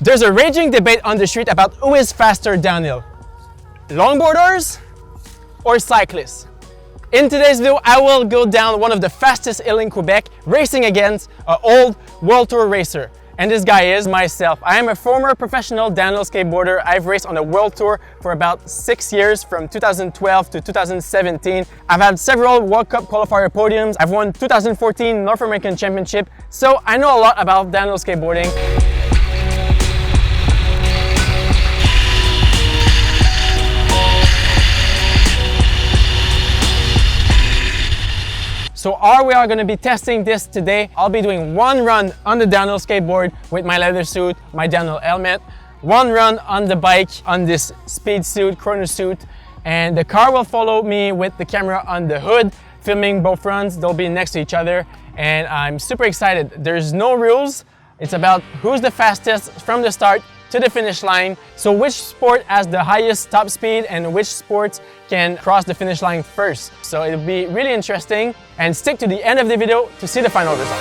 There's a raging debate on the street about who is faster downhill, longboarders or cyclists. In today's video, I will go down one of the fastest hills in Quebec, racing against an old World Tour racer. And this guy is myself. I am a former professional downhill skateboarder. I've raced on the World Tour for about 6 years, from 2012 to 2017. I've had several World Cup qualifier podiums. I've won 2014 North American Championship. So I know a lot about downhill skateboarding. So we are going to be testing this today. I'll be doing one run on the downhill skateboard with my leather suit, my downhill helmet, one run on the bike on this speed suit, chrono suit, and the car will follow me with the camera on the hood, filming both runs. They'll be next to each other, and I'm super excited. There's no rules. It's about who's the fastest from the start to the finish line. So which sport has the highest top speed and which sports can cross the finish line first. So it'll be really interesting, and stick to the end of the video to see the final result.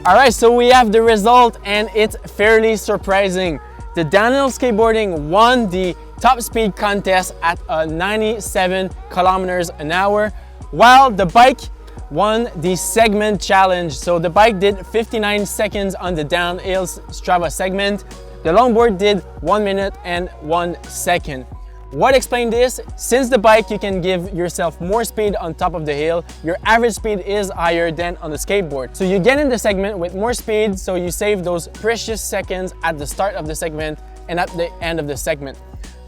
Alright, so we have the result, and it's fairly surprising. The downhill skateboarding won the top speed contest at 97 kilometers an hour, while the bike won the segment challenge. So the bike did 59 seconds on the downhill Strava segment. The longboard did 1 minute and 1 second. What explains this? Since the bike, you can give yourself more speed on top of the hill. Your average speed is higher than on the skateboard. So you get in the segment with more speed, so you save those precious seconds at the start of the segment and at the end of the segment.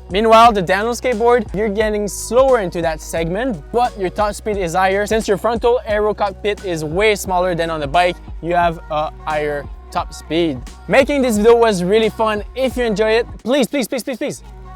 Meanwhile, the downhill skateboard, you're getting slower into that segment, but your top speed is higher. Since your frontal aero cockpit is way smaller than on the bike, you have a higher top speed. Making this video was really fun. If you enjoy it, please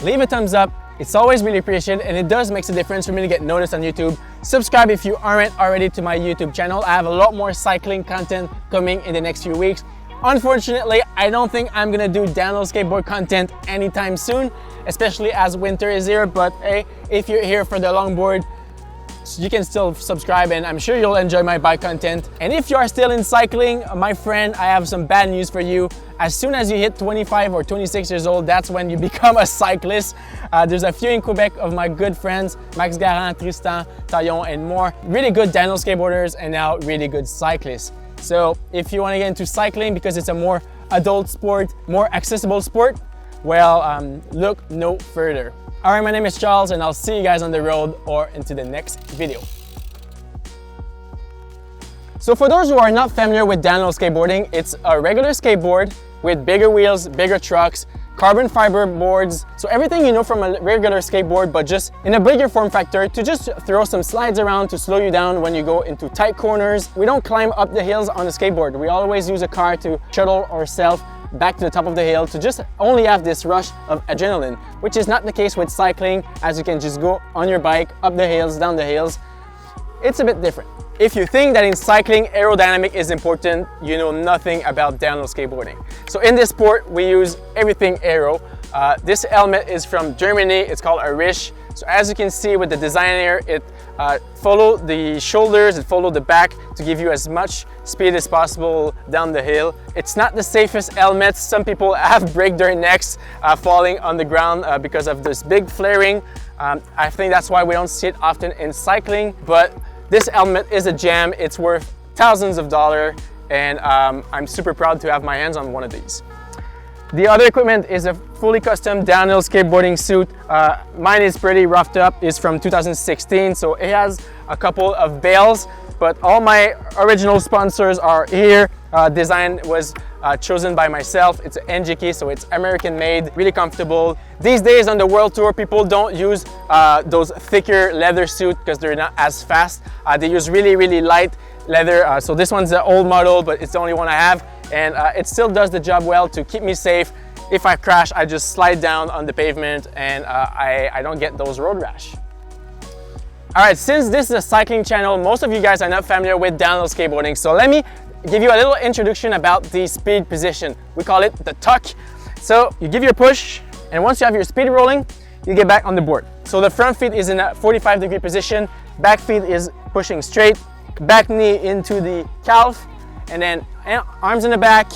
leave a thumbs up. It's always really appreciated, and it does make a difference for me to get noticed on YouTube. Subscribe if you aren't already to my YouTube channel. I have a lot more cycling content coming in the next few weeks. Unfortunately, I don't think I'm gonna do downhill skateboard content anytime soon, especially as winter is here, but hey, if you're here for the longboard, you can still subscribe, and I'm sure you'll enjoy my bike content. And if you are still in cycling, my friend, I have some bad news for you. As soon as you hit 25 or 26 years old, that's when you become a cyclist. There's a few in Quebec of my good friends, Max Garant, Tristan, Taillon, and more. Really good downhill skateboarders and now really good cyclists. So if you want to get into cycling because it's a more adult sport, more accessible sport, well, look no further. All right, my name is Charles, and I'll see you guys on the road or into the next video. So for those who are not familiar with downhill skateboarding, it's a regular skateboard with bigger wheels, bigger trucks, carbon fiber boards. So everything you know from a regular skateboard, but just in a bigger form factor to just throw some slides around to slow you down when you go into tight corners. We don't climb up the hills on the skateboard. We always use a car to shuttle ourselves back to the top of the hill to just only have this rush of adrenaline, which is not the case with cycling, as you can just go on your bike up the hills, down the hills. It's a bit different. If you think that in cycling aerodynamic is important, you know nothing about downhill skateboarding. So in this sport, we use everything aero. This helmet is from Germany, it's called a Rish. So as you can see with the design here, it follows the shoulders, it follows the back to give you as much speed as possible down the hill. It's not the safest helmet. Some people have break their necks falling on the ground because of this big flaring. I think that's why we don't see it often in cycling, but this helmet is a gem. It's worth thousands of dollars, and I'm super proud to have my hands on one of these. The other equipment is a fully custom downhill skateboarding suit. Mine is pretty roughed up. It's from 2016, so it has a couple of bails, but all my original sponsors are here. Design was chosen by myself. It's an NGK, so it's American made, really comfortable. These days on the world tour, people don't use those thicker leather suits because they're not as fast. They use really light leather. So this one's the old model, but it's the only one I have. And it still does the job well to keep me safe. If I crash, I just slide down on the pavement and I don't get those road rash. All right, since this is a cycling channel, most of you guys are not familiar with downhill skateboarding. So let me give you a little introduction about the speed position. We call it the tuck. So you give your push, and once you have your speed rolling, you get back on the board. So the front feet is in a 45-degree position, back feet is pushing straight, back knee into the calf, and then arms in the back,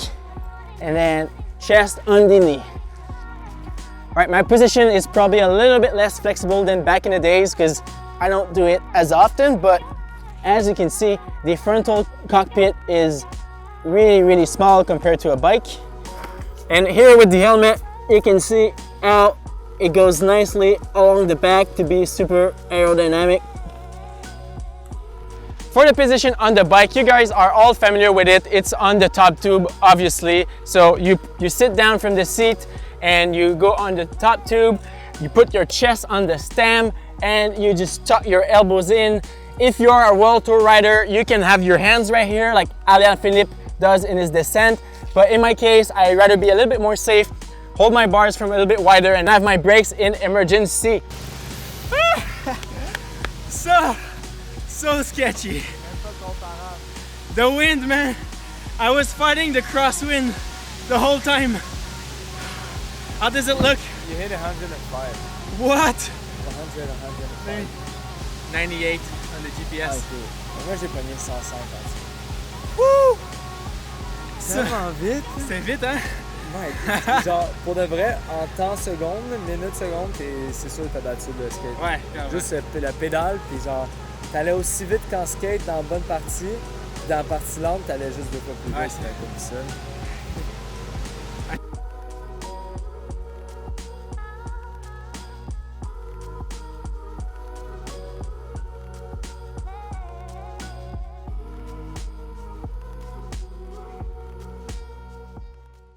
and then chest on the knee. All right, my position is probably a little bit less flexible than back in the days because I don't do it as often, but as you can see, the frontal cockpit is really small compared to a bike. And here with the helmet, you can see how it goes nicely along the back to be super aerodynamic. For the position on the bike, you guys are all familiar with it. It's on the top tube, obviously. So you sit down from the seat and you go on the top tube, you put your chest on the stem and you just tuck your elbows in. If you're a world tour rider, you can have your hands right here like Alain Philippe does in his descent. But in my case, I'd rather be a little bit more safe, hold my bars from a little bit wider and have my brakes in emergency. So sketchy. The wind, man. I was fighting the crosswind the whole time. How does it look? You hit 105. What? 105. 98 on the GPS. Ah, okay. Moi j'ai pogné 105. Wouh! C'est tellement vite. C'est vite, hein? Ouais. Genre, pour de vrai, en temps secondes, minutes secondes, c'est sûr que t'as battu le skate. Ouais, carrément. Juste la pédale, puis genre, t'allais aussi vite qu'en skate dans la bonne partie. Dans la partie lente, t'allais juste 2 fois plus vite, c'était comme ça.